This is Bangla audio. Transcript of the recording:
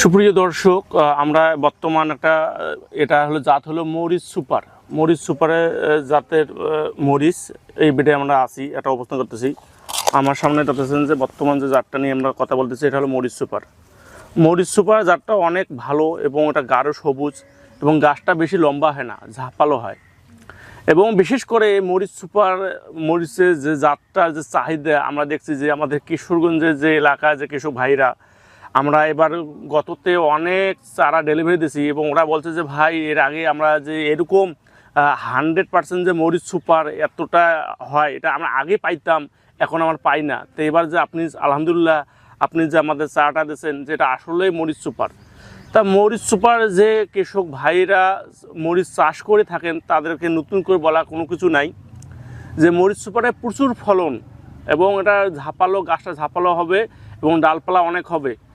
সুপ্রিয় দর্শক, আমরা বর্তমান একটা এটা হলো জাত হলো মরিচ সুপার। মরিচ সুপারের জাতের মরিচ এই বেডে আমরা আছি, এটা অবস্থান করতেছি। আমার সামনে দেখতেছেন যে বর্তমান যে জাতটা নিয়ে আমরা কথা বলতেছি, এটা হলো মরিচ সুপার। মরিচ সুপার জাতটা অনেক ভালো এবং এটা গাঢ় সবুজ এবং গাছটা বেশি লম্বা হয় না, ঝাঁপালো হয়। এবং বিশেষ করে মরিচ সুপার মরিচের যে জাতটা যে চাহিদা আমরা দেখছি যে আমাদের কিশোরগঞ্জের যে এলাকায় যে কৃষক ভাইরা, আমরা এবার গততে অনেক চারা ডেলিভারি দিয়েছি এবং ওরা বলছে যে ভাই এর আগে আমরা যে এরকম 100% যে মরিচ সুপার এতটা হয় এটা আমরা আগে পাইতাম, এখন আমরা পাই না। তো এবার যে আপনি আলহামদুলিল্লাহ আপনি যে আমাদের চারাটা দিয়েছেন যেটা আসলেই মরিচ সুপার। তা মরিচ সুপার যে কৃষক ভাইরা মরিচ চাষ করে থাকেন তাদেরকে নতুন করে বলা কোনো কিছু নাই, যে মরিচ সুপারে প্রচুর ফলন এবং এটা ঝাঁপালো, গাছটা ঝাঁপালো হবে এবং ডালপালা অনেক হবে।